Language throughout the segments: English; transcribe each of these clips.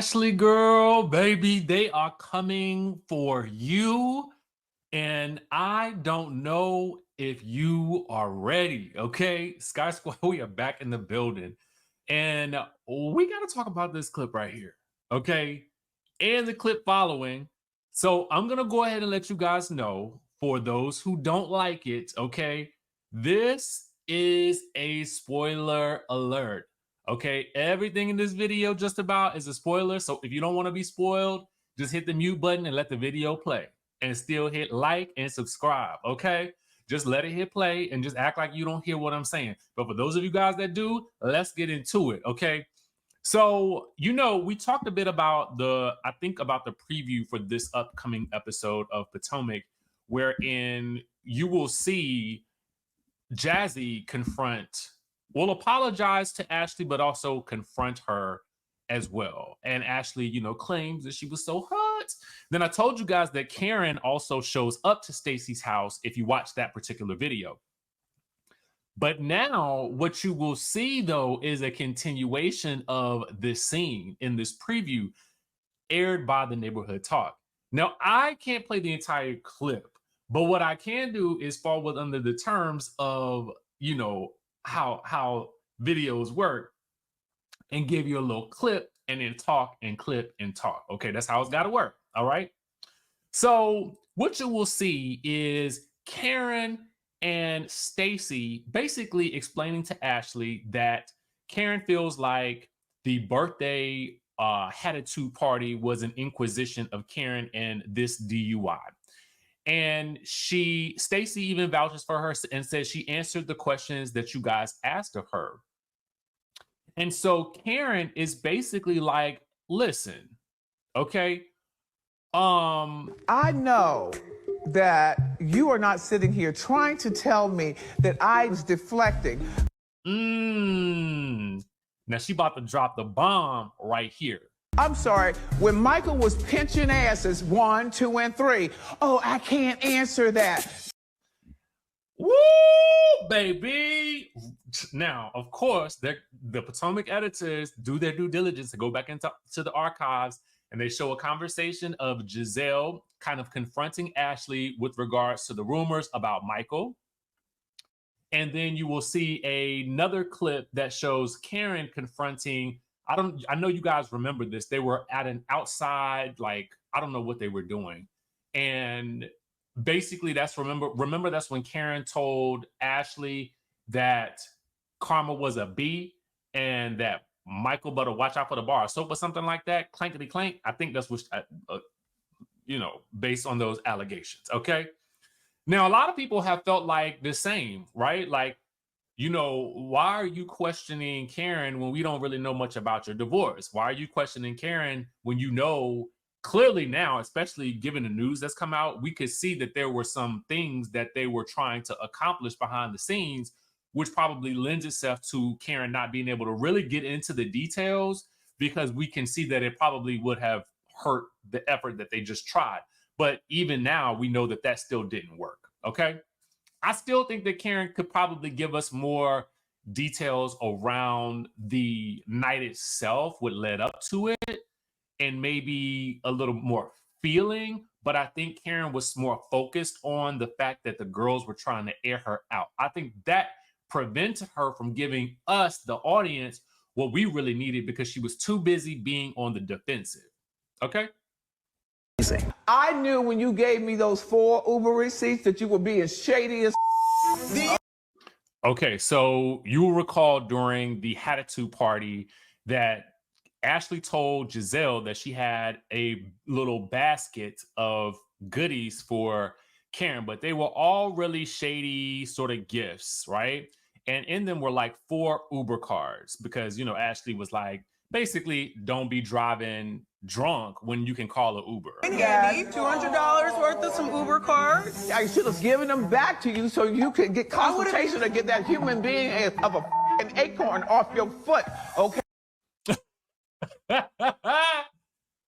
Ashley girl, baby, they are coming for you. And I don't know if you are ready. Okay, Sky Squad, we are back in the building. And we got to talk about this clip right here. Okay, and the clip following. So I'm going to go ahead and let you guys know for those who don't like it. Okay, this is a spoiler alert. Okay, everything in this video just about is a spoiler. So if you don't want to be spoiled, just hit the mute button and let the video play and still hit like and subscribe. Okay, just let it hit play and just act like you don't hear what I'm saying. But for those of you guys that do, let's get into it. Okay, so we talked a bit about about the preview for this upcoming episode of Potomac, wherein you will see Jazzy apologize to Ashley, but also confront her as well. And Ashley, claims that she was so hurt. Then I told you guys that Karen also shows up to Stacey's house if you watch that particular video. But now what you will see, though, is a continuation of this scene in this preview aired by the Neighborhood Talk. Now, I can't play the entire clip, but what I can do is fall under the terms of, how videos work and give you a little clip and then talk and clip and talk. Okay, that's how it's got to work. All right. So what you will see is Karen and Stacey basically explaining to Ashley that Karen feels like the birthday attitude party was an inquisition of Karen and this DUI. And Stacey even vouches for her and says she answered the questions that you guys asked of her. And so Karen is basically like, listen, okay, I know that you are not sitting here trying to tell me that I was deflecting. Now she about to drop the bomb right here. I'm sorry, when Michael was pinching asses 1, 2, and 3, oh, I can't answer that. Woo, baby. Now, of course, the Potomac editors do their due diligence to go back into the archives, and they show a conversation of Giselle kind of confronting Ashley with regards to the rumors about Michael. And then you will see another clip that shows Karen confronting, I know you guys remember this. They were at an outside, I don't know what they were doing. And basically that's remember that's when Karen told Ashley that Karma was a B and that Michael better watch out for the bar of soap or something like that. Clankety clank. I think that's what, based on those allegations. Okay. Now, a lot of people have felt like the same, right? Like, why are you questioning Karen when we don't really know much about your divorce? Why are you questioning Karen when clearly now, especially given the news that's come out, we could see that there were some things that they were trying to accomplish behind the scenes, which probably lends itself to Karen not being able to really get into the details, because we can see that it probably would have hurt the effort that they just tried. But even now, we know that still didn't work. Okay. I still think that Karen could probably give us more details around the night itself, what led up to it, and maybe a little more feeling. But I think Karen was more focused on the fact that the girls were trying to air her out. I think that prevented her from giving us, the audience, what we really needed, because she was too busy being on the defensive. Okay. I knew when you gave me those 4 Uber receipts that you were being shady as. Okay, so you will recall during the attitude party that Ashley told Giselle that she had a little basket of goodies for Karen, but they were all really shady sort of gifts, right? And in them were like 4 Uber cards, because, Ashley was like, basically, don't be driving drunk when you can call an Uber. Andy, $200 worth of some Uber cards. I should have given them back to you so you could get consultation to get that human being of an acorn off your foot, okay?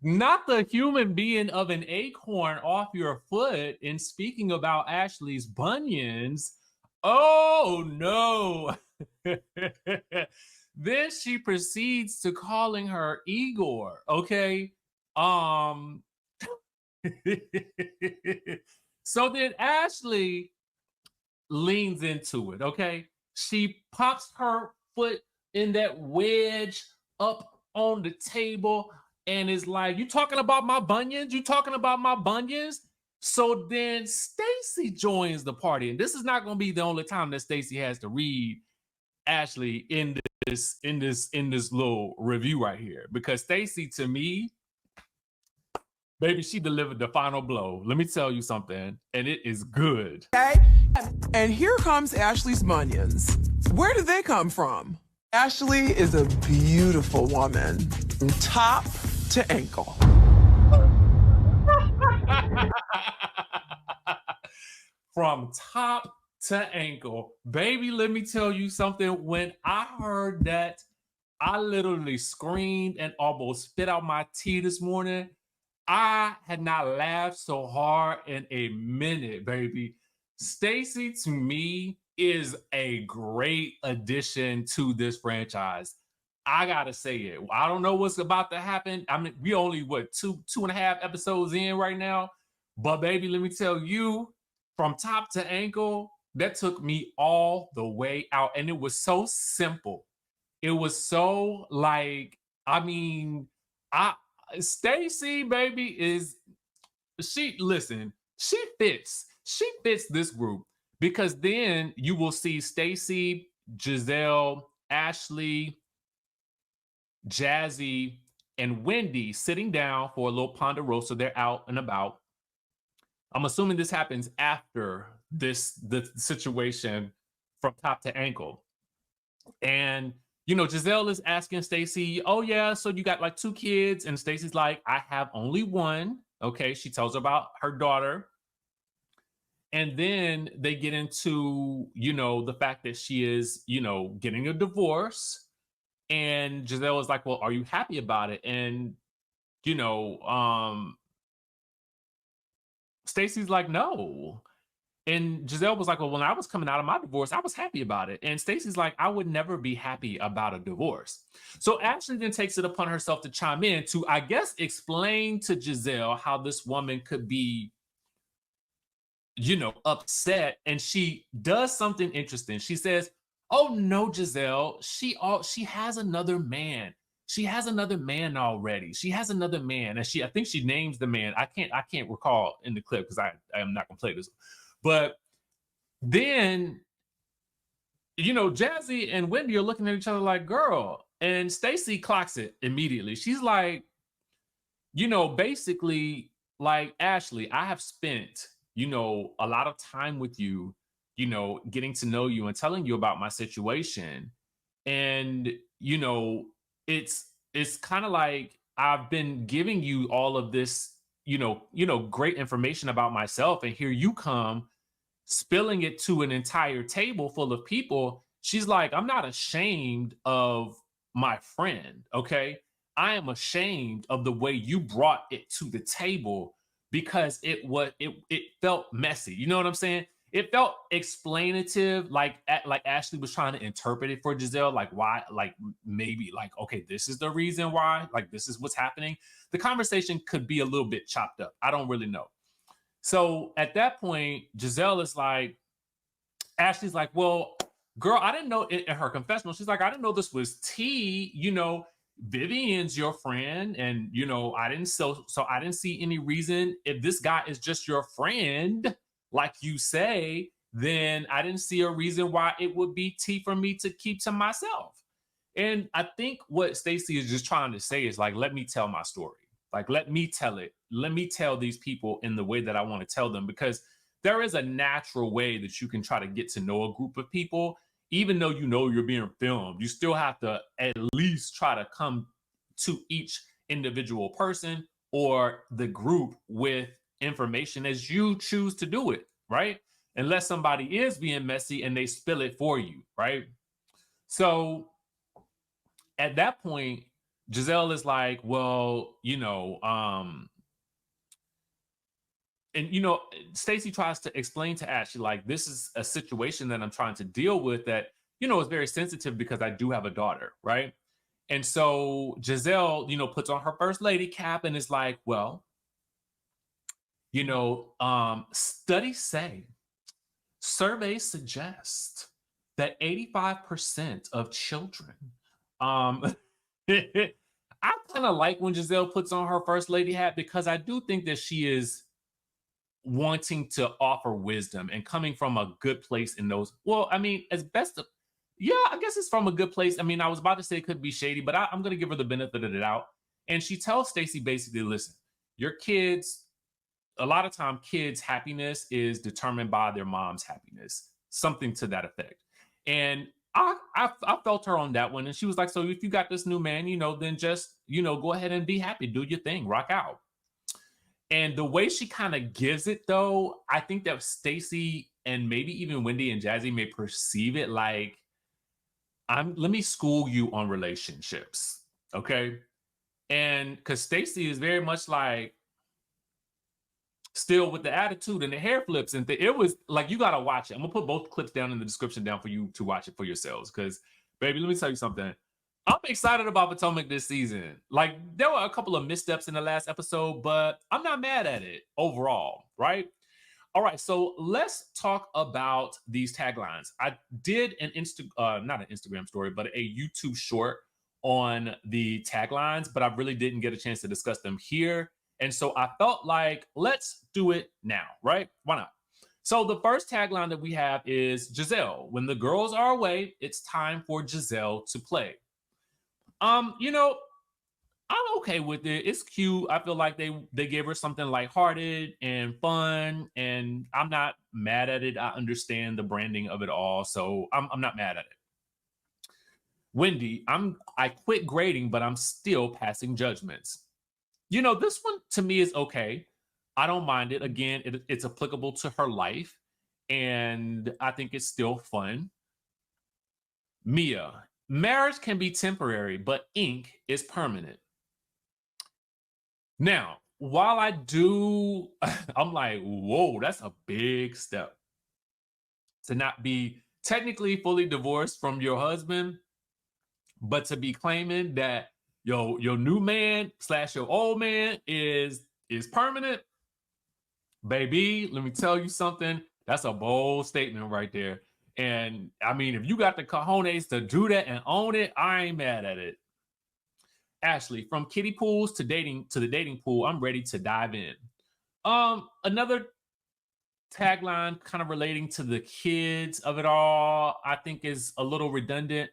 Not the human being of an acorn off your foot. And speaking about Ashley's bunions, oh no. Then she proceeds to calling her Igor. Okay. Um so then Ashley leans into it. Okay. She pops her foot in that wedge up on the table and is like, "You talking about my bunions? You talking about my bunions?" So then Stacey joins the party. And this is not going to be the only time that Stacey has to read Ashley in this little review right here. Because Stacey, to me, baby, she delivered the final blow. Let me tell you something, and it is good. Okay, and here comes Ashley's bunions. Where did they come from? Ashley is a beautiful woman from top to ankle. From top to ankle. Baby, let me tell you something. When I heard that, I literally screamed and almost spit out my tea this morning. I had not laughed so hard in a minute, baby. Stacey, to me, is a great addition to this franchise. I gotta say it. I don't know what's about to happen. I mean, we only two and a half episodes in right now. But baby, let me tell you, from top to ankle, that took me all the way out. And it was so simple. It was so like, I mean, Stacey, baby, she fits this group, because then you will see Stacey, Giselle, Ashley, Jazzy, and Wendy sitting down for a little ponderosa. They're out and about. I'm assuming this happens after the situation from top to ankle. And Giselle is asking Stacey, "Oh yeah, so you got like 2 kids?" And Stacey's like, "I have only one." Okay, she tells her about her daughter. And then they get into, the fact that she is, getting a divorce. And Giselle is like, "Well, are you happy about it?" And, you know, um, Stacey's like, "No." And Giselle was like, "Well, when I was coming out of my divorce, I was happy about it." And Stacey's like, "I would never be happy about a divorce." So Ashley then takes it upon herself to chime in to, I guess, explain to Giselle how this woman could be, upset. And she does something interesting. She says, "Oh no, Giselle, she has another man. She has another man already. She has another man." And I think she names the man. I can't recall in the clip because I am not gonna play this. But then, Jazzy and Wendy are looking at each other like, "Girl," and Stacey clocks it immediately. She's like, basically, like, "Ashley, I have spent, a lot of time with you, getting to know you and telling you about my situation. And, it's kind of like I've been giving you all of this, great information about myself. And here you come spilling it to an entire table full of people." She's like, "I'm not ashamed of my friend. Okay. I am ashamed of the way you brought it to the table, because it felt messy." You know what I'm saying? It felt explanative, like Ashley was trying to interpret it for Giselle, like why, like maybe like, okay, this is the reason why, like this is what's happening. The conversation could be a little bit chopped up. I don't really know. So at that point, Giselle is like, Ashley's like, "Well, girl, I didn't know," in her confessional, she's like, "I didn't know this was tea. Vivian's your friend, and I didn't I didn't see any reason, if this guy is just your friend, like you say, then I didn't see a reason why it would be tea for me to keep to myself." And I think what Stacey is just trying to say is like, let me tell my story. Like, let me tell it. Let me tell these people in the way that I want to tell them, because there is a natural way that you can try to get to know a group of people. Even though you're being filmed, you still have to at least try to come to each individual person or the group with information as you choose to do it, right? Unless somebody is being messy and they spill it for you, right? So at that point, Giselle is like, "Well, and Stacey tries to explain to Ashley, like, this is a situation that I'm trying to deal with, that it's very sensitive because I do have a daughter, right? And so Giselle, puts on her first lady cap and is like, well, studies say, surveys suggest that 85% of children, um, I kind of like when Giselle puts on her first lady hat because I do think that she is wanting to offer wisdom and coming from a good place in those. Well, I mean, as best of, yeah, I guess it's from a good place. I mean, I was about to say it could be shady, but I'm going to give her the benefit of the doubt. And she tells Stacey basically, listen, your kids, a lot of time, kids' happiness is determined by their mom's happiness, something to that effect. And I felt her on that one. And she was like, so if you got this new man, then just, go ahead and be happy, do your thing, rock out. And the way she kind of gives it, though, I think that Stacey and maybe even Wendy and Jazzy may perceive it like, let me school you on relationships, okay? And because Stacey is very much like, still with the attitude and the hair flips and it was like, you gotta watch it. I'm gonna put both clips down in the description down for you to watch it for yourselves. Because, baby, let me tell you something. I'm excited about Potomac this season. Like, there were a couple of missteps in the last episode, but I'm not mad at it overall, right? All right, so let's talk about these taglines. I did not an Instagram story, but a YouTube short on the taglines, but I really didn't get a chance to discuss them here. And so I felt like, let's do it now, right? Why not? So the first tagline that we have is Giselle. When the girls are away, it's time for Giselle to play. I'm okay with it. It's cute. I feel like they gave her something lighthearted and fun, and I'm not mad at it. I understand the branding of it all, so I'm not mad at it. Wendy, I quit grading, but I'm still passing judgments. This one to me is okay. I don't mind it. Again, it's applicable to her life, and I think it's still fun. Mia, marriage can be temporary, but ink is permanent. Now, while I'm like, whoa, that's a big step. To not be technically fully divorced from your husband, but to be claiming that your new man / your old man is permanent, baby, let me tell you something. That's a bold statement right there. And I mean, if you got the cojones to do that and own it, I ain't mad at it. Ashley, from kiddie pools to the dating pool, I'm ready to dive in. Another tagline kind of relating to the kids of it all, I think is a little redundant,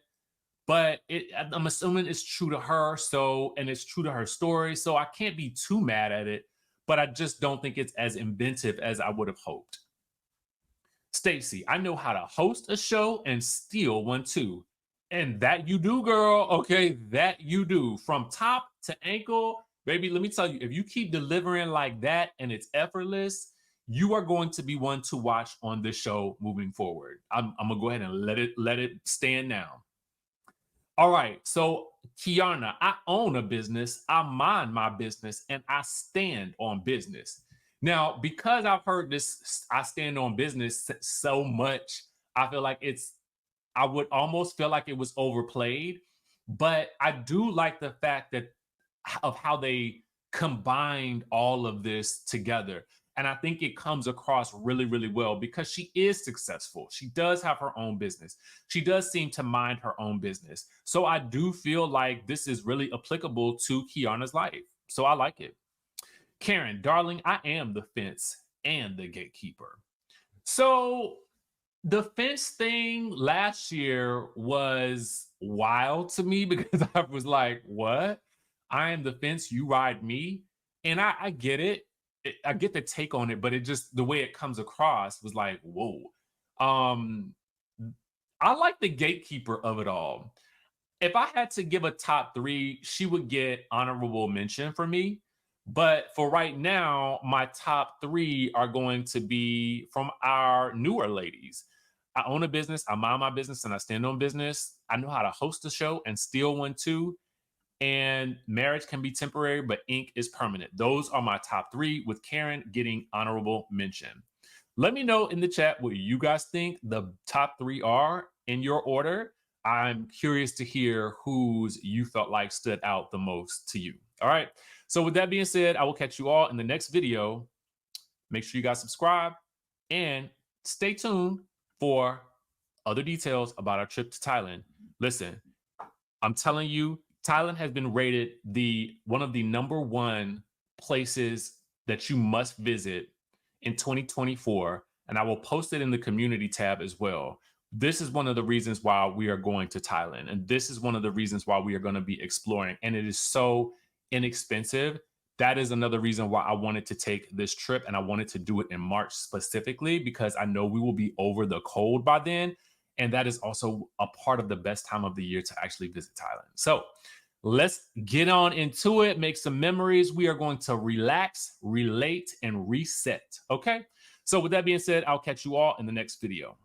but I'm assuming it's true to her. And it's true to her story. So I can't be too mad at it, but I just don't think it's as inventive as I would have hoped. Stacey, I know how to host a show and steal one too. And that you do, girl. Okay, that you do. From top to ankle, baby, let me tell you, if you keep delivering like that and it's effortless, you are going to be one to watch on this show moving forward. I'm gonna go ahead and let it stand now. All right, so Kiana, I own a business, I mind my business, and I stand on business. Now, because I've heard this, I stand on business so much, I feel like I would almost feel like it was overplayed, but I do like the fact of how they combined all of this together. And I think it comes across really, really well because she is successful. She does have her own business. She does seem to mind her own business. So I do feel like this is really applicable to Kiana's life. So I like it. Karen, darling, I am the fence and the gatekeeper. So the fence thing last year was wild to me because I was like, what? I am the fence, you ride me. And I get it. I get the take on it, but it just, the way it comes across was like, whoa. I like the gatekeeper of it all. If I had to give a top 3, she would get honorable mention for me. But for right now, my top 3 are going to be from our newer ladies. I own a business, I mind my business, and I stand on business. I know how to host a show and steal one too. And marriage can be temporary, but ink is permanent. Those are my top 3, with Karen getting honorable mention. Let me know in the chat what you guys think the top 3 are. in your order. I'm curious to hear whose you felt like stood out the most to you. All right. So with that being said, I will catch you all in the next video. Make sure you guys subscribe and stay tuned for other details about our trip to Thailand. Listen, I'm telling you, Thailand has been rated one of the #1 places that you must visit in 2024. And I will post it in the community tab as well. This is one of the reasons why we are going to Thailand. And this is one of the reasons why we are going to be exploring. And it is so inexpensive. That is another reason why I wanted to take this trip. And I wanted to do it in March specifically, because I know we will be over the cold by then. And that is also a part of the best time of the year to actually visit Thailand. So let's get on into it, make some memories. We are going to relax, relate, and reset. Okay. So with that being said, I'll catch you all in the next video.